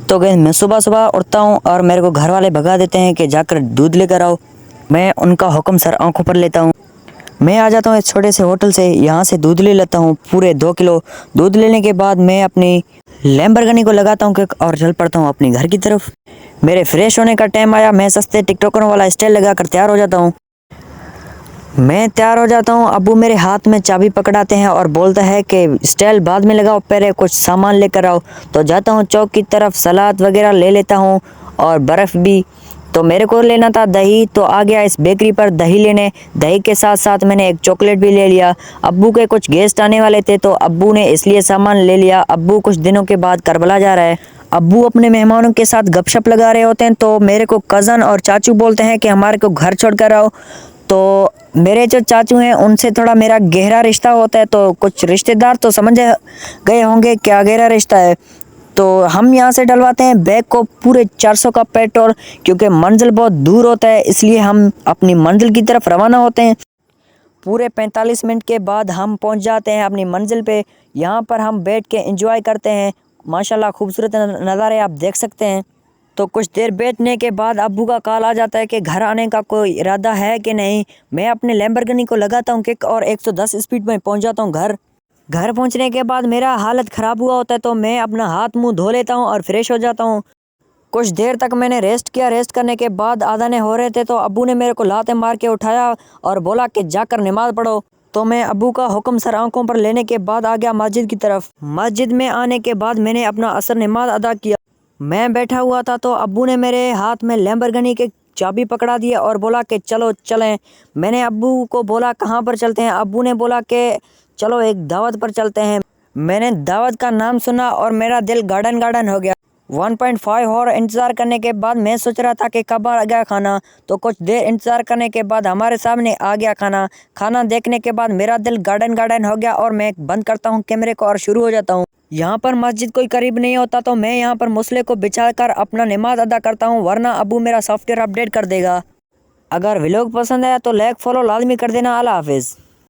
तो गैस मैं सुबह सुबह उठता हूँ और मेरे को घर वाले भगा देते हैं कि जाकर दूध लेकर आओ। मैं उनका हुक्म सर आंखों पर लेता हूँ। मैं आ जाता हूँ एक छोटे से होटल से, यहाँ से दूध ले लेता हूँ पूरे 2 किलो। दूध लेने के बाद मैं अपनी लैम्बोर्गिनी को लगाता हूँ किक और चल पड़ता हूँ अपनी घर की तरफ। मेरे फ्रेश होने का टाइम आया, मैं सस्ते टिकटॉकरों वाला स्टाइल लगाकर तैयार हो जाता हूँ। मैं तैयार हो जाता हूँ, अब्बू मेरे हाथ में चाबी पकड़ाते हैं और बोलता है कि स्टाइल बाद में लगाओ, पहले कुछ सामान लेकर आओ। तो जाता हूँ चौक की तरफ, सलाद वगैरह ले लेता हूँ और बर्फ़ भी। तो मेरे को लेना था दही, तो आ गया इस बेकरी पर दही लेने। दही के साथ साथ मैंने एक चॉकलेट भी ले लिया। अब्बू के कुछ गेस्ट आने वाले थे तो अब्बू ने इसलिए सामान ले लिया। अब्बू कुछ दिनों के बाद करबला जा रहा है। अब्बू अपने मेहमानों के साथ गपशप लगा रहे होते हैं, तो मेरे को कज़न और चाचू बोलते हैं कि हमारे को घर छोड़ कर आओ। तो मेरे जो चाचू हैं उनसे थोड़ा मेरा गहरा रिश्ता होता है, तो कुछ रिश्तेदार तो समझ गए होंगे क्या गहरा रिश्ता है। तो हम यहाँ से डलवाते हैं बैग को पूरे 400 का पेट्रोल, क्योंकि मंजिल बहुत दूर होता है, इसलिए हम अपनी मंजिल की तरफ रवाना होते हैं। पूरे 45 मिनट के बाद हम पहुँच जाते हैं अपनी मंजिल पे। यहाँ पर हम बैठ के एंजॉय करते हैं। माशाल्लाह खूबसूरत नज़ारे आप देख सकते हैं। तो कुछ देर बैठने के बाद अब्बू का कॉल आ जाता है कि घर आने का कोई इरादा है कि नहीं। मैं अपने लैम्बोर्गिनी को लगाता हूँ किक और 110 स्पीड में पहुँच जाता हूँ घर। घर पहुँचने के बाद मेरा हालत ख़राब हुआ होता है, तो मैं अपना हाथ मुंह धो लेता हूँ और फ्रेश हो जाता हूँ। कुछ देर तक मैंने रेस्ट किया। रेस्ट करने के बाद आदाने हो रहे थे, तो अब्बू ने मेरे को लाते मार के उठाया और बोला कि जाकर नमाज़ पढ़ो। तो मैं अब्बू का हुक्म सर आंखों पर लेने के बाद आ गया मस्जिद की तरफ। मस्जिद में आने के बाद मैंने अपना असर नमाज अदा किया। मैं बैठा हुआ था तो अब्बू ने मेरे हाथ में लैम्बोर्गिनी के चाबी पकड़ा दी और बोला कि चलो चलें। मैंने अब्बू को बोला कहाँ पर चलते हैं। अब्बू ने बोला कि चलो एक दावत पर चलते हैं। मैंने दावत का नाम सुना और मेरा दिल गार्डन गार्डन हो गया। 1.5 और इंतज़ार करने के बाद मैं सोच रहा था कि कब आ गया खाना। तो कुछ देर इंतज़ार करने के बाद हमारे सामने आ गया खाना। खाना देखने के बाद मेरा दिल गार्डन गार्डन हो गया और मैं बंद करता हूँ कैमरे को और शुरू हो जाता हूँ। यहाँ पर मस्जिद कोई करीब नहीं होता, तो मैं यहाँ पर मुसले को बिछाकर अपना नमाज अदा करता हूँ, वरना अब्बू मेरा सॉफ्टवेयर अपडेट कर देगा। अगर व्लॉग पसंद आया तो लाइक फॉलो लाजमी कर देना। अल्लाह हाफिज़।